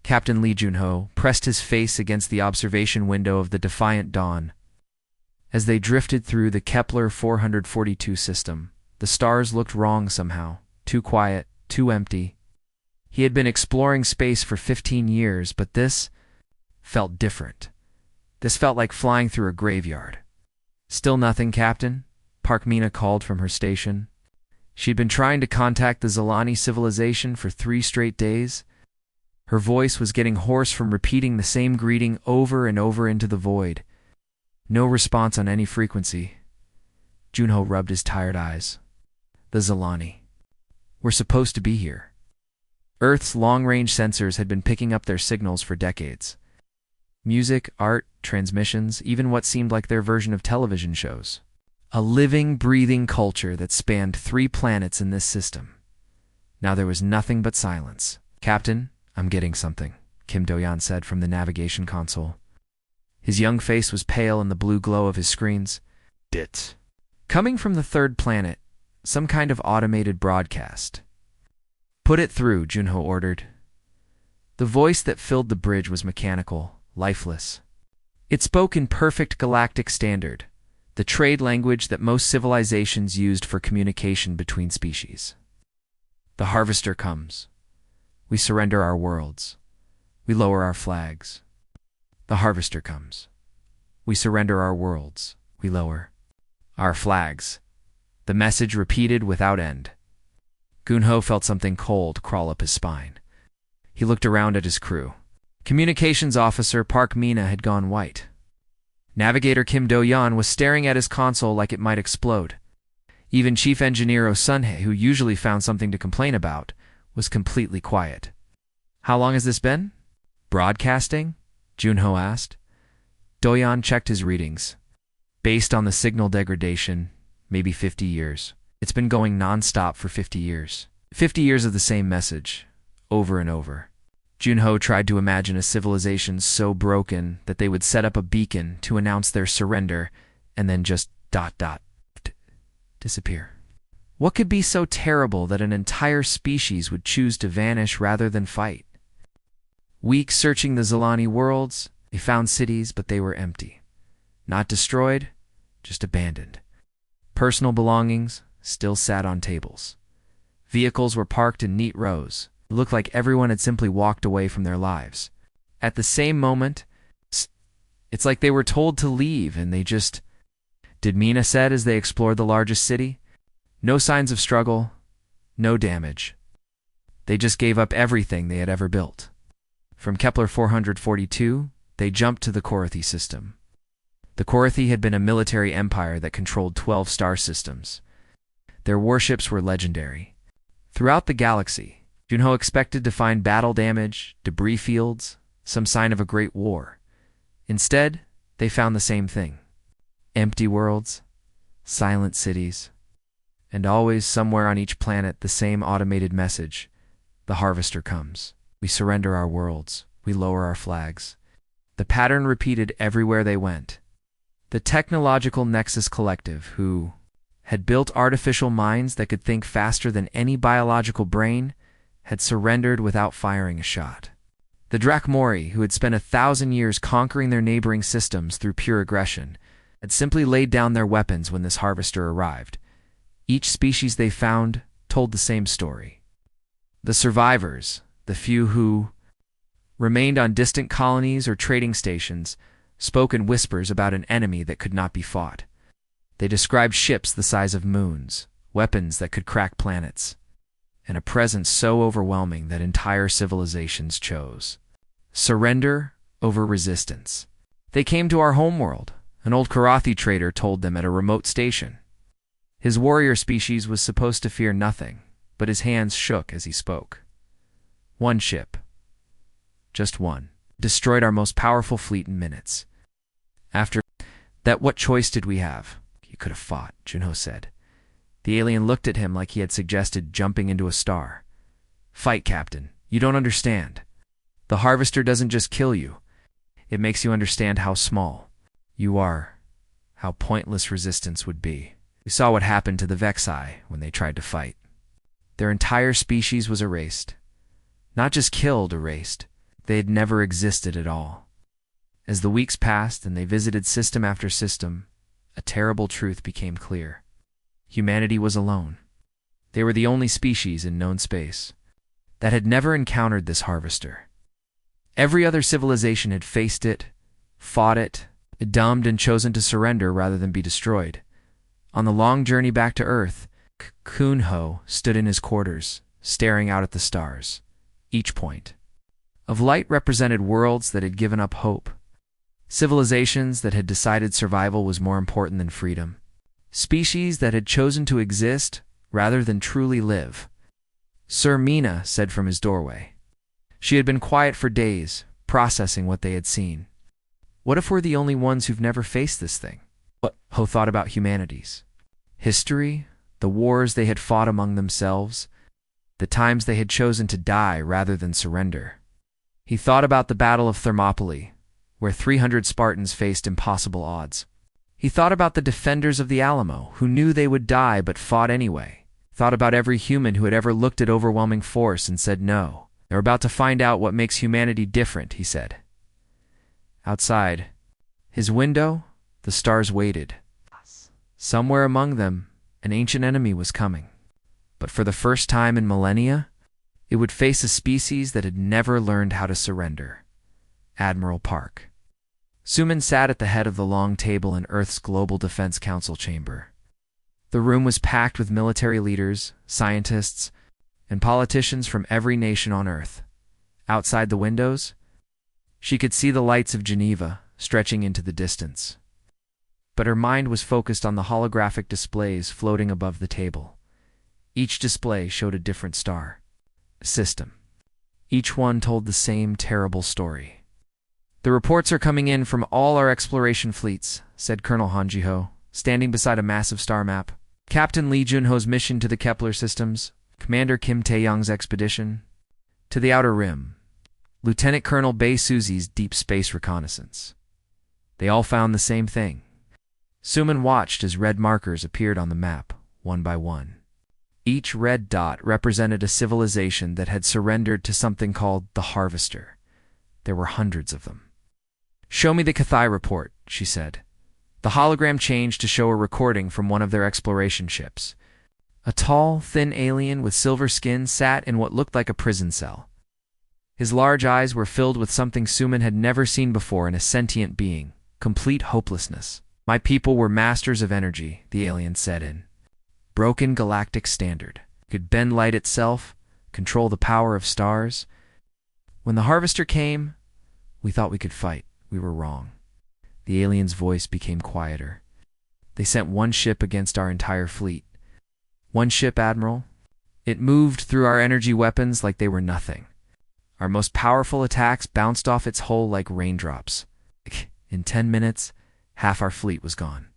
Captain Lee Junho pressed his face against the observation window of the defiant dawn. As they drifted through the Kepler 442 system, the stars looked wrong somehow, too quiet, too empty. He had been exploring space for 15 years, but this felt different. This felt like flying through a graveyard. "Still nothing, Captain?" Parkmina called from her station. She'd been trying to contact the Zilani civilization for 3 straight days. Her voice was getting hoarse from repeating the same greeting over and over into the void. No response on any frequency. Junho rubbed his tired eyes. The Zilani. We're supposed to be here. Earth's long-range sensors had been picking up their signals for decades. Music, art, transmissions, even what seemed like their version of television shows. A living, breathing culture that spanned 3 planets in this system. Now there was nothing but silence. "Captain, I'm getting something," Kim Do-yan said from the navigation console. His young face was pale in the blue glow of his screens. "Dit." Coming from the 3rd planet, some kind of automated broadcast. "Put it through," Junho ordered. The voice that filled the bridge was mechanical, lifeless. It spoke in perfect galactic standard, the trade language that most civilizations used for communication between species. "The harvester comes. We surrender our worlds. We lower our flags. The harvester comes. We surrender our worlds. We lower our flags." The message repeated without end. Junho felt something cold crawl up his spine. He looked around at his crew. Communications officer Parkmina had gone white. Navigator Kim Do-yan was staring at his console like it might explode. Even Chief Engineer Oh-sunhae, who usually found something to complain about, was completely quiet. "How long has this been?" "Broadcasting?" Junho asked. Do-yan checked his readings. Based on the signal degradation, maybe 50 years. It's been going non-stop for 50 years. 50 years of the same message, over and over. Junho tried to imagine a civilization so broken that they would set up a beacon to announce their surrender and then just disappear. What could be so terrible that an entire species would choose to vanish rather than fight? Weeks searching the Zilani worlds, they found cities, but they were empty. Not destroyed, just abandoned. Personal belongings still sat on tables. Vehicles were parked in neat rows. It looked like everyone had simply walked away from their lives. At the same moment, it's like they were told to leave and they just did, Mina said as they explored the largest city. No signs of struggle, no damage. They just gave up everything they had ever built. From Kepler 442, they jumped to the Korathi system. The Korathi had been a military empire that controlled 12 star systems. Their warships were legendary. Throughout the galaxy, Junho expected to find battle damage, debris fields, some sign of a great war. Instead, they found the same thing. Empty worlds, silent cities, and always somewhere on each planet the same automated message. The harvester comes. We surrender our worlds. We lower our flags. The pattern repeated everywhere they went. The Technological Nexus Collective, who had built artificial minds that could think faster than any biological brain, had surrendered without firing a shot. The Drakmori, who had spent 1,000 years conquering their neighboring systems through pure aggression, had simply laid down their weapons when this harvester arrived. Each species they found told the same story. The survivors, the few who remained on distant colonies or trading stations, spoke in whispers about an enemy that could not be fought. They described ships the size of moons, weapons that could crack planets, and a presence so overwhelming that entire civilizations chose surrender over resistance. They came to our homeworld, an old Korathi trader told them at a remote station. His warrior species was supposed to fear nothing, but his hands shook as he spoke. One ship, just one, destroyed our most powerful fleet in minutes. After that, what choice did we have? You could have fought, Junho said. The alien looked at him like he had suggested jumping into a star. Fight, Captain. You don't understand. The harvester doesn't just kill you. It makes you understand how small you are, how pointless resistance would be. We saw what happened to the Vexai when they tried to fight. Their entire species was erased. Not just killed, erased. They had never existed at all. As the weeks passed and they visited system after system, a terrible truth became clear. Humanity was alone. They were the only species in known space that had never encountered this harvester. Every other civilization had faced it, fought it, dumbed and chosen to surrender rather than be destroyed. On the long journey back to Earth, Kunho stood in his quarters, staring out at the stars. Each point of light represented worlds that had given up hope, civilizations that had decided survival was more important than freedom, species that had chosen to exist rather than truly live. Sir Mina said from his doorway. She had been quiet for days, processing what they had seen. What if we're the only ones who've never faced this thing? What Ho thought about humanity's history, the wars they had fought among themselves, the times they had chosen to die rather than surrender. He thought about the Battle of Thermopylae, where 300 Spartans faced impossible odds. He thought about the defenders of the Alamo, who knew they would die but fought anyway. Thought about every human who had ever looked at overwhelming force and said no. They're about to find out what makes humanity different, he said. Outside his window, the stars waited. Somewhere among them, an ancient enemy was coming. But for the first time in millennia, it would face a species that had never learned how to surrender. Admiral Park. Suman sat at the head of the long table in Earth's Global Defense Council chamber. The room was packed with military leaders, scientists, and politicians from every nation on Earth. Outside the windows, she could see the lights of Geneva stretching into the distance. But her mind was focused on the holographic displays floating above the table. Each display showed a different star system. Each one told the same terrible story. The reports are coming in from all our exploration fleets, said Colonel Hanjiho, standing beside a massive star map. Captain Lee Junho's mission to the Kepler systems, Commander Kim Tae-young's expedition to the Outer Rim, Lieutenant Colonel Bae Suzi's deep space reconnaissance. They all found the same thing. Suman watched as red markers appeared on the map, one by one. Each red dot represented a civilization that had surrendered to something called the Harvester. There were hundreds of them. "Show me the Kathai report," she said. The hologram changed to show a recording from one of their exploration ships. A tall, thin alien with silver skin sat in what looked like a prison cell. His large eyes were filled with something Suman had never seen before in a sentient being, complete hopelessness. "My people were masters of energy," the alien said in broken galactic standard. Could bend light itself, control the power of stars. When the Harvester came, we thought we could fight. We were wrong. The alien's voice became quieter. "They sent one ship against our entire fleet. One ship, Admiral. It moved through our energy weapons like they were nothing. Our most powerful attacks bounced off its hull like raindrops. In 10 minutes, half our fleet was gone.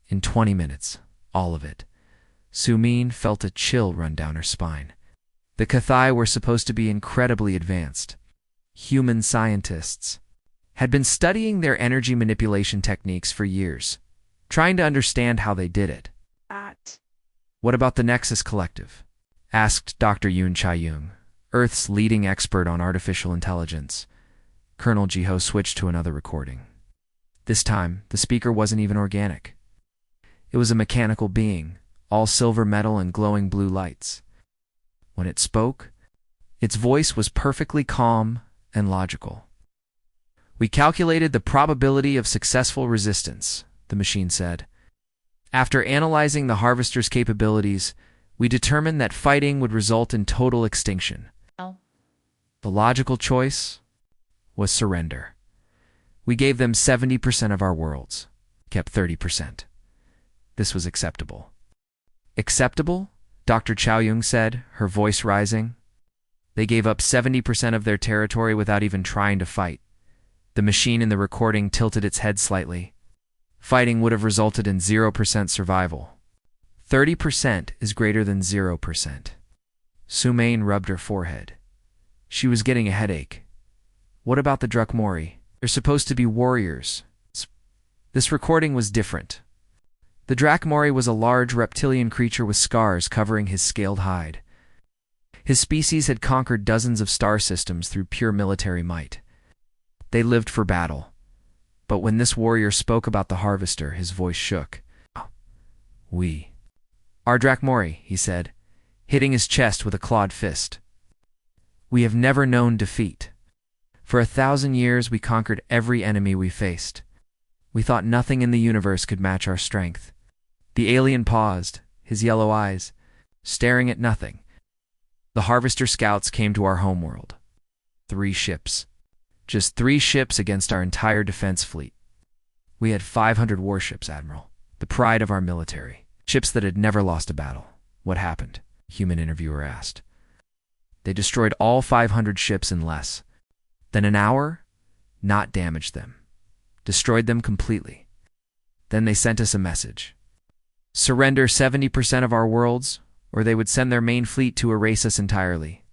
In 20 minutes, all of it." Sumin felt a chill run down her spine. The Kathai were supposed to be incredibly advanced. Human scientists had been studying their energy manipulation techniques for years, trying to understand how they did it. "What about the Nexus Collective?" asked Dr. Yoon Chae-young, Earth's leading expert on artificial intelligence. Colonel Jiho switched to another recording. This time, the speaker wasn't even organic. It was a mechanical being, all silver metal and glowing blue lights. When it spoke, its voice was perfectly calm and logical. "We calculated the probability of successful resistance," the machine said. "After analyzing the Harvester's capabilities, we determined that fighting would result in total extinction. The logical choice was surrender. We gave them 70% of our worlds, kept 30%. This was acceptable." "Acceptable?" Dr. Chae-young said, her voice rising. "They gave up 70% of their territory without even trying to fight." The machine in the recording tilted its head slightly. "Fighting would have resulted in 0% survival. 30% is greater than 0%. Sumain rubbed her forehead. She was getting a headache. "What about the Drukmori? They're supposed to be warriors." This recording was different. The Drukmori was a large reptilian creature with scars covering his scaled hide. His species had conquered dozens of star systems through pure military might. They lived for battle. But when this warrior spoke about the Harvester, his voice shook. "We. Ardrak Mori," he said, hitting his chest with a clawed fist. "We have never known defeat. For 1,000 years we conquered every enemy we faced. We thought nothing in the universe could match our strength." The alien paused, his yellow eyes staring at nothing. "The Harvester scouts came to our homeworld. 3 ships. Just 3 ships against our entire defense fleet. We had 500 warships, Admiral. The pride of our military. Ships that had never lost a battle. What happened?" a human interviewer asked. "They destroyed all 500 ships in less than an hour, not damaged them. Destroyed them completely. Then they sent us a message. Surrender 70% of our worlds, or they would send their main fleet to erase us entirely."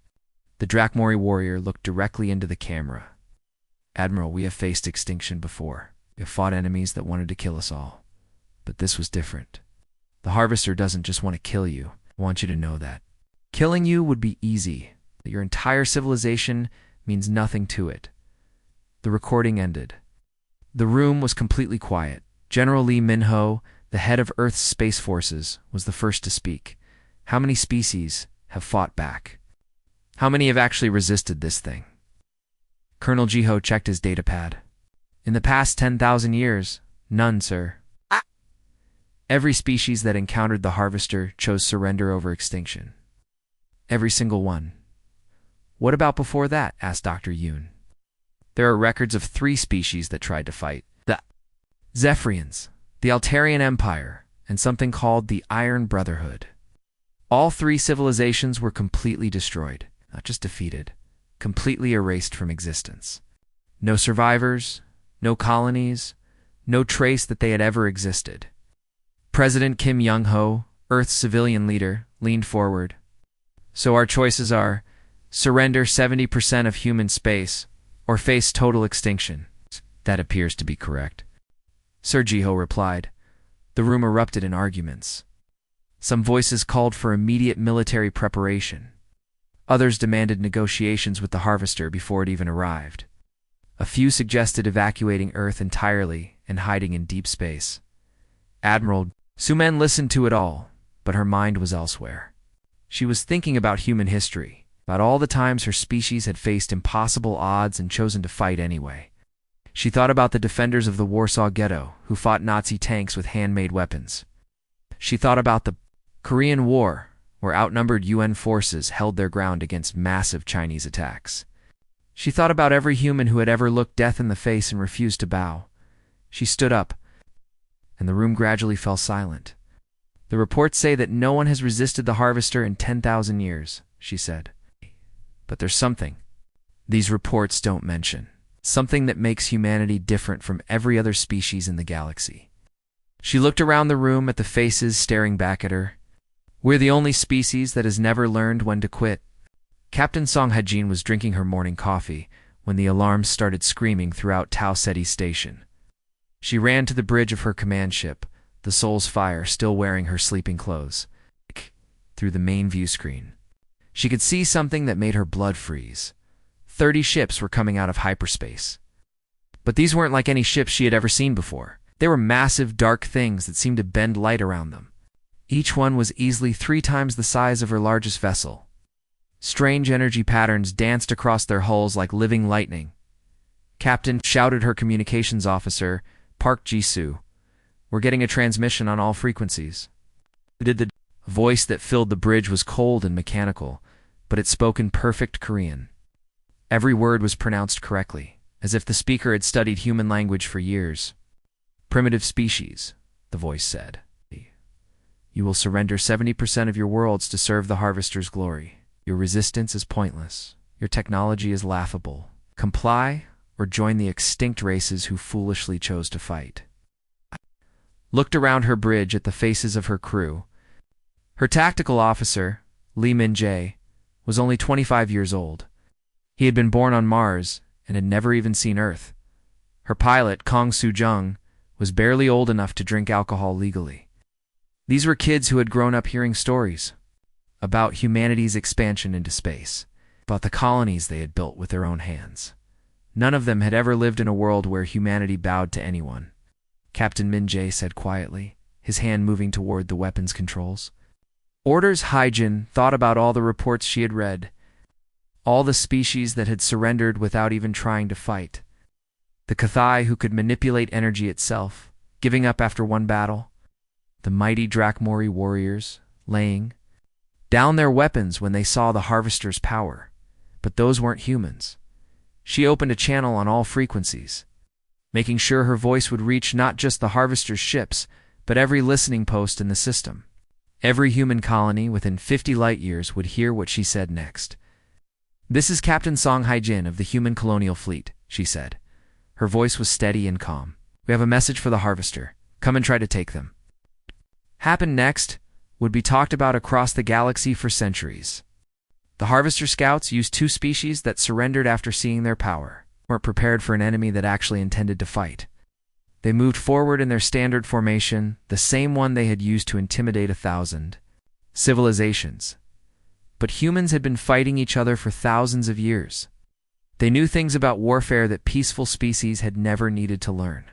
The Drakmori warrior looked directly into the camera. "Admiral, we have faced extinction before. We have fought enemies that wanted to kill us all. But this was different. The Harvester doesn't just want to kill you. I want you to know that. Killing you would be easy, but your entire civilization means nothing to it." The recording ended. The room was completely quiet. General Lee Minho, the head of Earth's space forces, was the first to speak. "How many species have fought back? How many have actually resisted this thing?" Colonel Jiho checked his datapad. "In the past 10,000 years, none, sir. Every species that encountered the Harvester chose surrender over extinction. Every single one." "What about before that?" asked Dr. Yoon. "There are records of 3 species that tried to fight. The Zephyrians, the Altarian Empire, and something called the Iron Brotherhood. All 3 civilizations were completely destroyed, not just defeated, completely erased from existence. No survivors, no colonies, no trace that they had ever existed." President Kim Young-ho, Earth's civilian leader, leaned forward. "So our choices are surrender 70% of human space or face total extinction." "That appears to be correct," Sir Jiho replied. The room erupted in arguments. Some voices called for immediate military preparation. Others demanded negotiations with the Harvester before it even arrived. A few suggested evacuating Earth entirely and hiding in deep space. Admiral Sumen listened to it all, but her mind was elsewhere. She was thinking about human history, about all the times her species had faced impossible odds and chosen to fight anyway. She thought about the defenders of the Warsaw Ghetto, who fought Nazi tanks with handmade weapons. She thought about the Korean War, where outnumbered UN forces held their ground against massive Chinese attacks. She thought about every human who had ever looked death in the face and refused to bow. She stood up, and the room gradually fell silent. "The reports say that no one has resisted the Harvester in 10,000 years, she said. "But there's something these reports don't mention. Something that makes humanity different from every other species in the galaxy." She looked around the room at the faces staring back at her. "We're the only species that has never learned when to quit." Captain Song Hajin was drinking her morning coffee when the alarms started screaming throughout Tau Ceti Station. She ran to the bridge of her command ship, the Soul's Fire still wearing her sleeping clothes. Through the main view screen, she could see something that made her blood freeze. 30 ships were coming out of hyperspace. But these weren't like any ships she had ever seen before. They were massive, dark things that seemed to bend light around them. Each one was easily 3 times the size of her largest vessel. Strange energy patterns danced across their hulls like living lightning. "Captain," shouted her communications officer, Park Jisoo, "we're getting a transmission on all frequencies." The voice that filled the bridge was cold and mechanical, but it spoke in perfect Korean. Every word was pronounced correctly, as if the speaker had studied human language for years. "Primitive species," the voice said. "You will surrender 70% of your worlds to serve the Harvester's glory. Your resistance is pointless. Your technology is laughable. Comply or join the extinct races who foolishly chose to fight." Looked around her bridge at the faces of her crew. Her tactical officer, Lee Min-jae, was only 25 years old. He had been born on Mars and had never even seen Earth. Her pilot, Kong Soo-jung, was barely old enough to drink alcohol legally. These were kids who had grown up hearing stories. about humanity's expansion into space, about the colonies they had built with their own hands. None of them had ever lived in a world where humanity bowed to anyone. Captain Minjay said quietly, his hand moving toward the weapons controls. Orders. Haijin thought about all the reports she had read, all the species that had surrendered without even trying to fight. The Cathai who could manipulate energy itself, giving up after one battle. The mighty Drakmori warriors, laying down their weapons when they saw the Harvester's power. But those weren't humans. She opened a channel on all frequencies, making sure her voice would reach not just the Harvester's ships, but every listening post in the system. Every human colony within 50 light-years would hear what she said next. "This is Captain Song Haijin of the Human Colonial Fleet," she said. Her voice was steady and calm. "We have a message for the Harvester. Come and try to take them." Happened next would be talked about across the galaxy for centuries. The Harvester Scouts used two species that surrendered after seeing their power, weren't prepared for an enemy that actually intended to fight. They moved forward in their standard formation, the same one they had used to intimidate 1,000 civilizations. But humans had been fighting each other for thousands of years. They knew things about warfare that peaceful species had never needed to learn.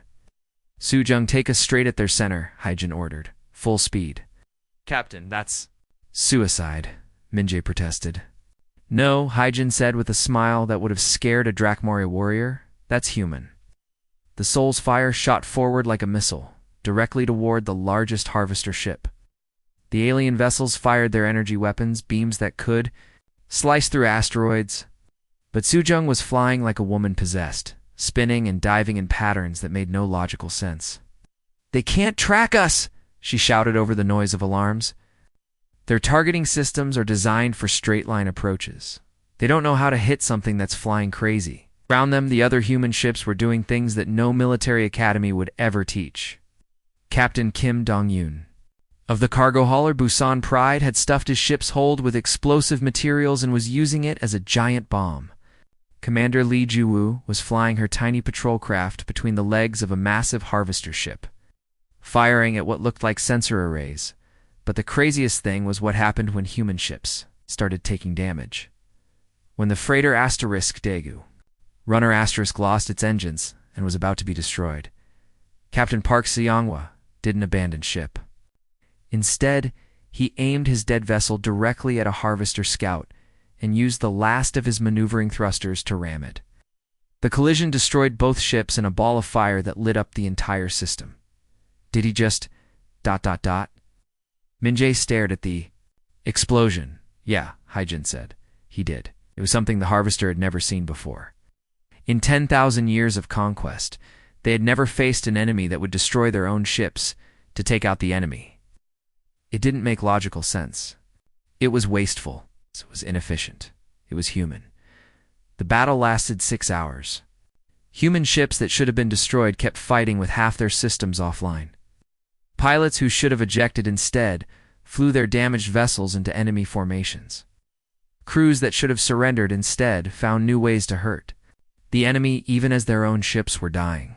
"Sujung, take us straight at their center," Haijin ordered. "Full speed." "Captain, that's suicide," Minjay protested. "No," Haijin said with a smile that would have scared a Drakmori warrior. "That's human." The Soul's fire shot forward like a missile, directly toward the largest Harvester ship. The alien vessels fired their energy weapons, beams that could slice through asteroids. But Sujung was flying like a woman possessed, spinning and diving in patterns that made no logical sense. "They can't track us!" she shouted over the noise of alarms. "Their targeting systems are designed for straight-line approaches. They don't know how to hit something that's flying crazy." Around them, the other human ships were doing things that no military academy would ever teach. Captain Kim Dong-yoon of the cargo hauler Busan Pride had stuffed his ship's hold with explosive materials and was using it as a giant bomb. Commander Lee Ju-woo was flying her tiny patrol craft between the legs of a massive Harvester ship, firing at what looked like sensor arrays. But the craziest thing was what happened when human ships started taking damage. When the freighter Asterisk Daegu Runner Asterisk lost its engines and was about to be destroyed, Captain Park Seonghwa didn't abandon ship. Instead, he aimed his dead vessel directly at a Harvester scout and used the last of his maneuvering thrusters to ram it. The collision destroyed both ships in a ball of fire that lit up the entire system. Did he just ... Minjay stared at the explosion. "Yeah," Haijin said. "He did. It was something the Harvester had never seen before. In 10,000 years of conquest, they had never faced an enemy that would destroy their own ships to take out the enemy. It didn't make logical sense. It was wasteful. It was inefficient. It was human. The battle lasted 6 hours. Human ships that should have been destroyed kept fighting with half their systems offline. Pilots who should have ejected instead flew their damaged vessels into enemy formations. Crews that should have surrendered instead found new ways to hurt the enemy even as their own ships were dying.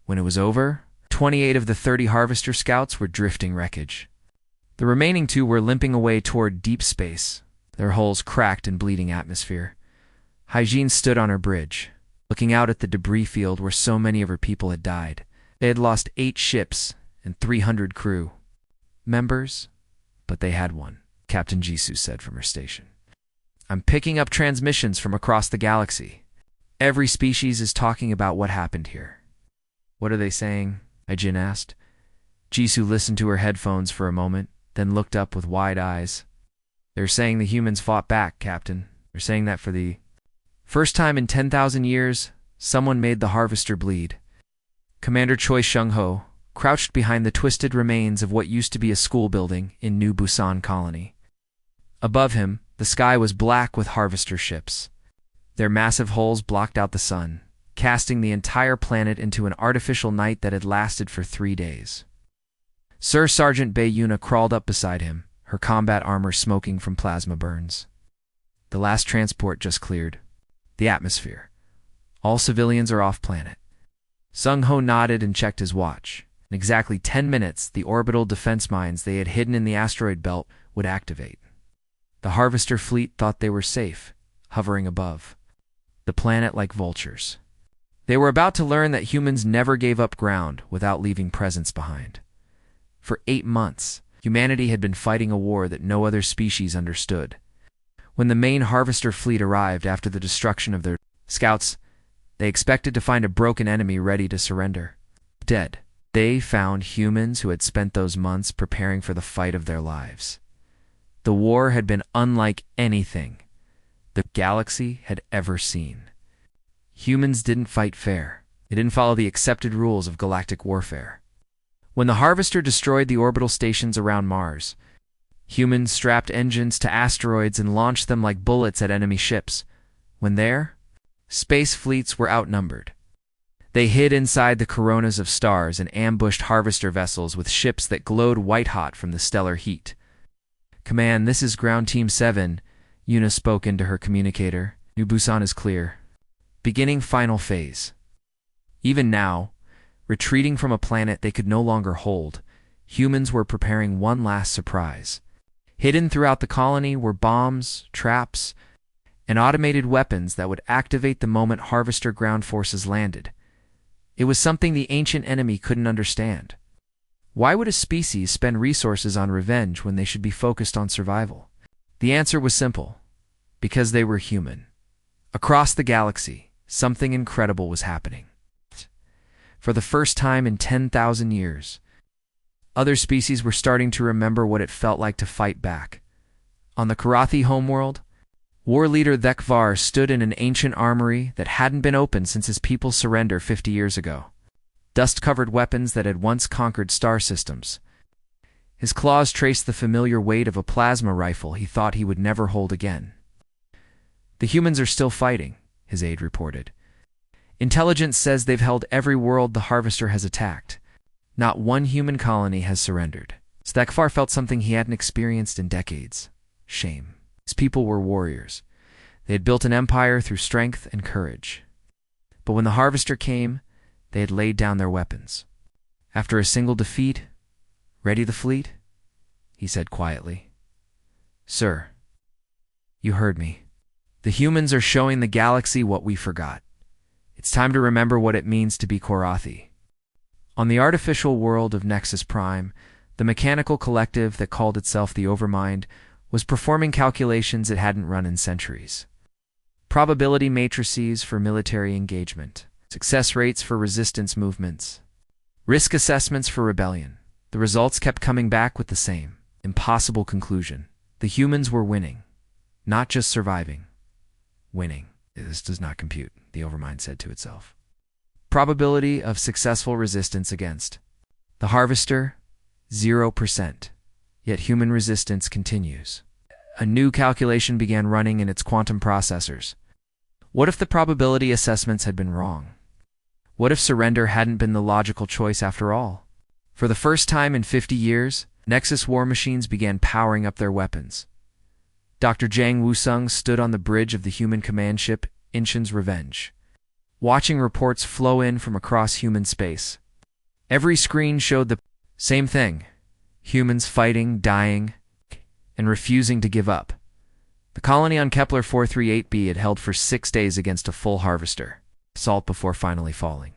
When it was over, 28 of the 30 Harvester Scouts were drifting wreckage. The remaining 2 were limping away toward deep space, their hulls cracked in bleeding atmosphere. Haijin stood on her bridge, looking out at the debris field where so many of her people had died. They had lost 8 ships and 300 crew members, but they had one, Captain Jisoo said from her station. "I'm picking up transmissions from across the galaxy. Every species is talking about what happened here." "What are they saying?" Haijin asked. Jisoo listened to her headphones for a moment, then looked up with wide eyes. "They're saying the humans fought back, Captain. They're saying that for the first time in 10,000 years, someone made the Harvester bleed." Commander Choi Shung-ho crouched behind the twisted remains of what used to be a school building in New Busan Colony. Above him, the sky was black with Harvester ships. Their massive hulls blocked out the sun, casting the entire planet into an artificial night that had lasted for 3 days. Sir Sergeant Bae Yuna crawled up beside him, her combat armor smoking from plasma burns. "The last transport just cleared the atmosphere. All civilians are off-planet." Sung-ho nodded and checked his watch. In exactly 10 minutes, the orbital defense mines they had hidden in the asteroid belt would activate. The Harvester fleet thought they were safe, hovering above the planet like vultures. They were about to learn that humans never gave up ground without leaving presence behind. For 8 months, humanity had been fighting a war that no other species understood. When the main Harvester fleet arrived after the destruction of their scouts, they expected to find a broken enemy ready to surrender. Dead. They found humans who had spent those months preparing for the fight of their lives. The war had been unlike anything the galaxy had ever seen. Humans didn't fight fair. They didn't follow the accepted rules of galactic warfare. When the Harvester destroyed the orbital stations around Mars, humans strapped engines to asteroids and launched them like bullets at enemy ships. When there, space fleets were outnumbered. They hid inside the coronas of stars and ambushed Harvester vessels with ships that glowed white-hot from the stellar heat. "Command, this is Ground Team 7, Yuna spoke into her communicator. New Busan is clear. Beginning final phase. Even now, retreating from a planet they could no longer hold, humans were preparing one last surprise. Hidden throughout the colony were bombs, traps, and automated weapons that would activate the moment Harvester ground forces landed. It was something the ancient enemy couldn't understand. Why would a species spend resources on revenge when they should be focused on survival? The answer was simple. Because they were human. Across the galaxy, something incredible was happening. For the first time in 10,000 years, other species were starting to remember what it felt like to fight back. On the Karathi homeworld, war leader Thekvar stood in an ancient armory that hadn't been opened since his people's surrender 50 years ago. Dust-covered weapons that had once conquered star systems. His claws traced the familiar weight of a plasma rifle he thought he would never hold again. "The humans are still fighting," his aide reported. "Intelligence says they've held every world the Harvester has attacked. Not one human colony has surrendered." Thekvar felt something he hadn't experienced in decades. Shame. His people were warriors. They had built an empire through strength and courage. But when the Harvester came, they had laid down their weapons. "After a single defeat, ready the fleet?" he said quietly. "Sir, you heard me. The humans are showing the galaxy what we forgot. It's time to remember what it means to be Korathi." On the artificial world of Nexus Prime, the mechanical collective that called itself the Overmind was performing calculations it hadn't run in centuries. Probability matrices for military engagement, success rates for resistance movements, risk assessments for rebellion. The results kept coming back with the same impossible conclusion. The humans were winning, not just surviving. Winning. "This does not compute," the Overmind said to itself. Probability of successful resistance against the Harvester, 0%. Yet human resistance continues. A new calculation began running in its quantum processors. What if the probability assessments had been wrong? What if surrender hadn't been the logical choice after all? For the first time in 50 years, Nexus war machines began powering up their weapons. Dr. Jang Wusung stood on the bridge of the human command ship Inchin's Revenge, watching reports flow in from across human space. Every screen showed the same thing: humans fighting, dying, and refusing to give up. The colony on Kepler 438b had held for 6 days against a full Harvester, assault before finally falling.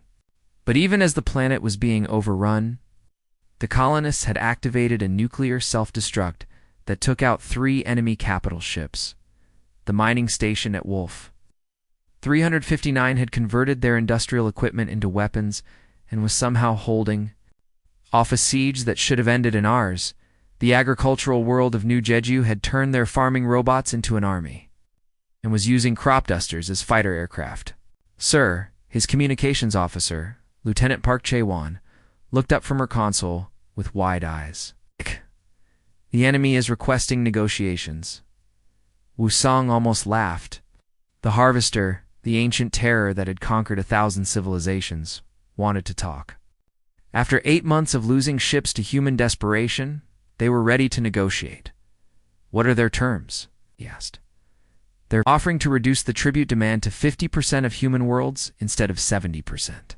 But even as the planet was being overrun, the colonists had activated a nuclear self-destruct that took out 3 enemy capital ships. The mining station at Wolf 359 had converted their industrial equipment into weapons and was somehow holding off a siege that should have ended in ours. The agricultural world of New Jeju had turned their farming robots into an army and was using crop dusters as fighter aircraft. "Sir," his communications officer, Lieutenant Park Chae-won, looked up from her console with wide eyes. "The enemy is requesting negotiations." Wusong almost laughed. The Harvester, the ancient terror that had conquered 1,000 civilizations, wanted to talk. After 8 months of losing ships to human desperation, they were ready to negotiate. "What are their terms?" he asked. "They're offering to reduce the tribute demand to 50% of human worlds instead of 70%.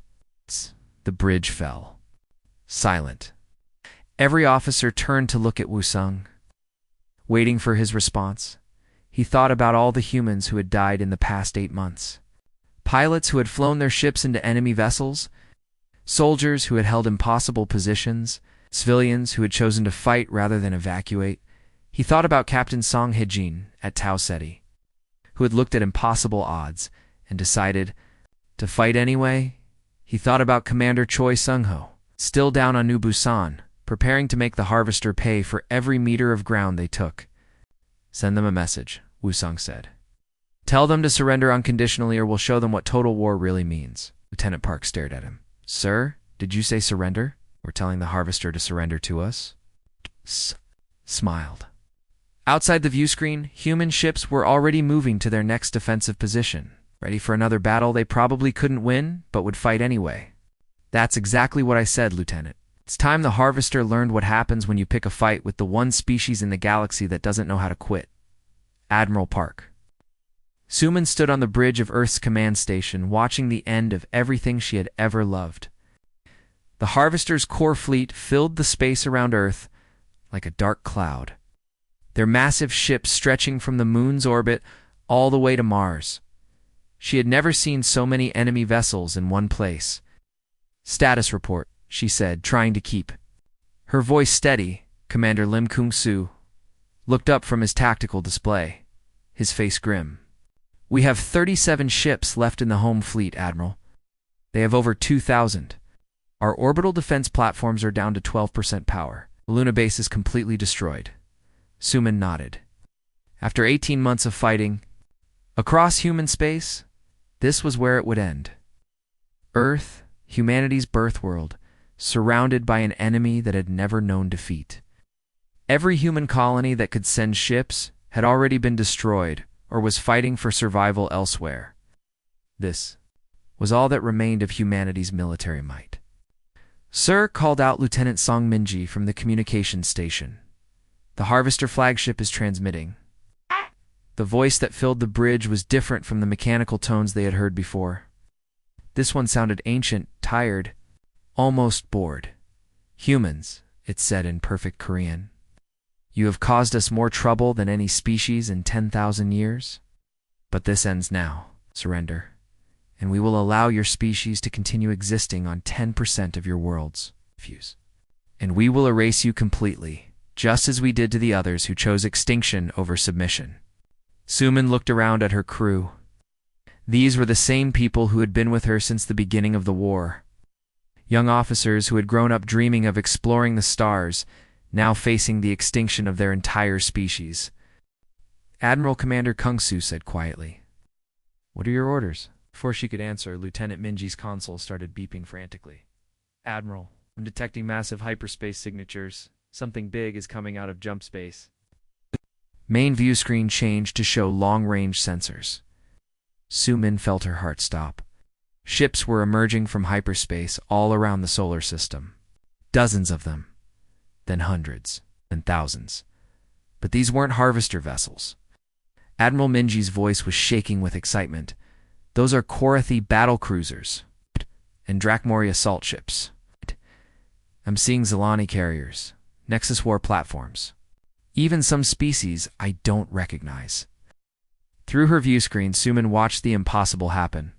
The bridge fell. Silent. Every officer turned to look at Wusung. waiting for his response. He thought about all the humans who had died in the past 8 months. Pilots who had flown their ships into enemy vessels, soldiers who had held impossible positions, civilians who had chosen to fight rather than evacuate. He thought about Captain Song Hye-jin at Tau Ceti, who had looked at impossible odds and decided to fight anyway. He thought about Commander Choi Sung-ho, still down on New Busan, preparing to make the Harvester pay for every meter of ground they took. "Send them a message," Woo-sung said. "Tell them to surrender unconditionally or we'll show them what total war really means." Lieutenant Park stared at him. "Sir, did you say surrender? We're telling the Harvester to surrender to us?" Smiled. Outside the view screen, human ships were already moving to their next defensive position, ready for another battle they probably couldn't win, but would fight anyway. "That's exactly what I said, Lieutenant. It's time the Harvester learned what happens when you pick a fight with the one species in the galaxy that doesn't know how to quit." Admiral Park. Suman stood on the bridge of Earth's command station, watching the end of everything she had ever loved. The Harvester's core fleet filled the space around Earth like a dark cloud, their massive ships stretching from the moon's orbit all the way to Mars. She had never seen so many enemy vessels in one place. "Status report," she said, trying to keep her voice steady. Commander Lim Kung-soo looked up from his tactical display, his face grim. "We have 37 ships left in the home fleet, Admiral. They have over 2,000. Our orbital defense platforms are down to 12% power. The Luna base is completely destroyed." Suman nodded. After 18 months of fighting across human space, this was where it would end. Earth, humanity's birth world, surrounded by an enemy that had never known defeat. Every human colony that could send ships had already been destroyed or was fighting for survival elsewhere. This was all that remained of humanity's military might. "Sir," called out Lieutenant Song Min-ji from the communications station. "The Harvester flagship is transmitting." The voice that filled the bridge was different from the mechanical tones they had heard before. This one sounded ancient, tired, almost bored. "Humans," it said in perfect Korean. "You have caused us more trouble than any species in 10,000 years. But this ends now. Surrender. And we will allow your species to continue existing on 10% of your worlds. Fuse. And we will erase you completely, just as we did to the others who chose extinction over submission." Suman looked around at her crew. These were the same people who had been with her since the beginning of the war. Young officers who had grown up dreaming of exploring the stars, now facing the extinction of their entire species. Admiral Commander Kung-soo said quietly, "What are your orders?" Before she could answer, Lieutenant Minji's console started beeping frantically. "Admiral, I'm detecting massive hyperspace signatures. Something big is coming out of jump space." Main view screen changed to show long-range sensors. Suman felt her heart stop. Ships were emerging from hyperspace all around the solar system. Dozens of them. Then hundreds. Then thousands. But these weren't Harvester vessels. Admiral Minji's voice was shaking with excitement. "Those are Korathi battle cruisers and Drakmori assault ships. I'm seeing Zilani carriers, Nexus War platforms. Even some species I don't recognize." Through her view screen, Suman watched the impossible happen.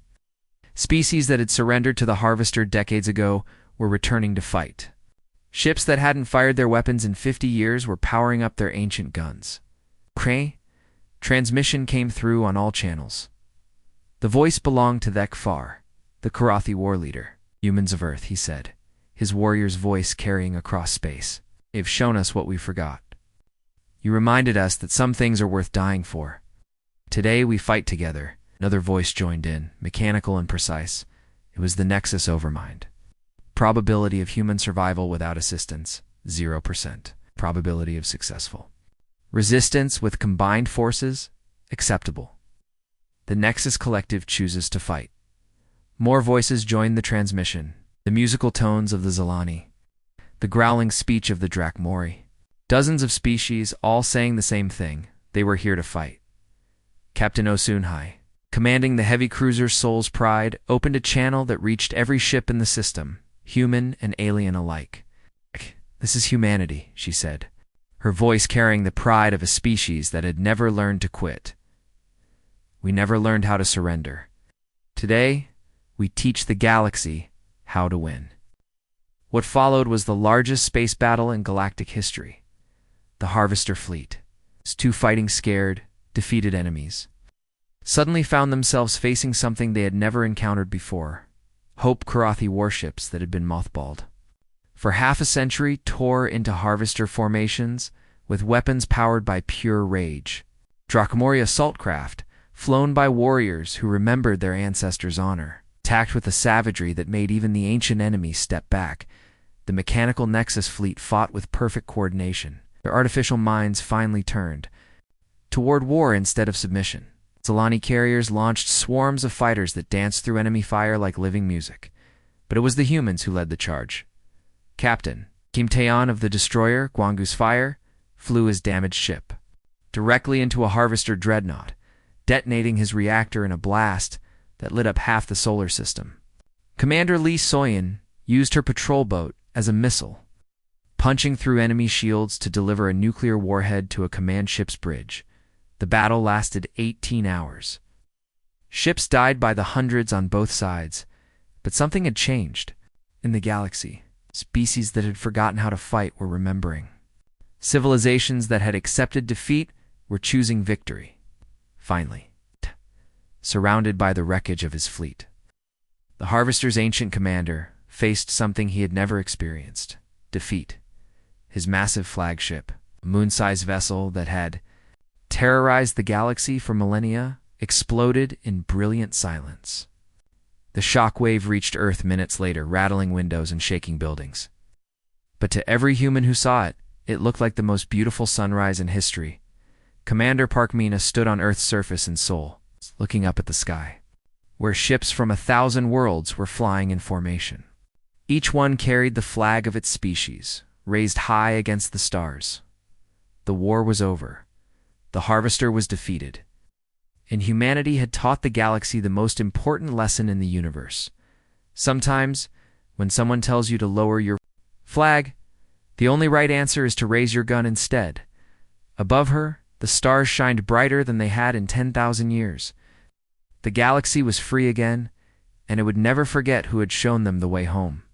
Species that had surrendered to the Harvester decades ago were returning to fight. Ships that hadn't fired their weapons in 50 years were powering up their ancient guns. Transmission came through on all channels. The voice belonged to Thek Far, the Korathi war leader. "Humans of Earth," he said, his warrior's voice carrying across space. "They've shown us what we forgot. You reminded us that some things are worth dying for. Today we fight together." Another voice joined in, mechanical and precise. It was the Nexus Overmind. "Probability of human survival without assistance, 0%. Probability of successful. Resistance with combined forces, acceptable. The Nexus Collective chooses to fight." More voices joined the transmission. The musical tones of the Zilani. The growling speech of the Drakmori. Dozens of species, all saying the same thing. They were here to fight. Captain Osunhai, commanding the heavy cruiser Soul's Pride, opened a channel that reached every ship in the system, human and alien alike. "This is humanity," she said, her voice carrying the pride of a species that had never learned to quit. We never learned how to surrender. Today, we teach the galaxy how to win. What followed was the largest space battle in galactic history. The Harvester fleet, its two fighting scared, defeated enemies, suddenly found themselves facing something they had never encountered before: Hope Karathi warships that had been mothballed. For half a century tore into Harvester formations with weapons powered by pure rage. Drachmori assault craft, flown by warriors who remembered their ancestors' honor, attacked with a savagery that made even the ancient enemies step back. The mechanical Nexus fleet fought with perfect coordination. Their artificial minds finally turned toward war instead of submission. Zilani carriers launched swarms of fighters that danced through enemy fire like living music. But it was the humans who led the charge. Captain Kim Taeon of the destroyer Gwangu's Fire flew his damaged ship directly into a Harvester dreadnought, detonating his reactor in a blast that lit up half the solar system. Commander Lee Soyan used her patrol boat as a missile, punching through enemy shields to deliver a nuclear warhead to a command ship's bridge. The battle lasted 18 hours. Ships died by the hundreds on both sides, but something had changed. In the galaxy, species that had forgotten how to fight were remembering. Civilizations that had accepted defeat were choosing victory. Finally, surrounded by the wreckage of his fleet, the Harvester's ancient commander faced something he had never experienced: defeat. His massive flagship, a moon-sized vessel that had terrorized the galaxy for millennia, exploded in brilliant silence. The shockwave reached Earth minutes later, rattling windows and shaking buildings. But to every human who saw it, it looked like the most beautiful sunrise in history. Commander Park Mina stood on Earth's surface in Seoul, looking up at the sky, where ships from 1,000 worlds were flying in formation. Each one carried the flag of its species, raised high against the stars. The war was over. The Harvester was defeated. And humanity had taught the galaxy the most important lesson in the universe. Sometimes, when someone tells you to lower your flag, the only right answer is to raise your gun instead. Above her, the stars shined brighter than they had in 10,000 years. The galaxy was free again, and it would never forget who had shown them the way home.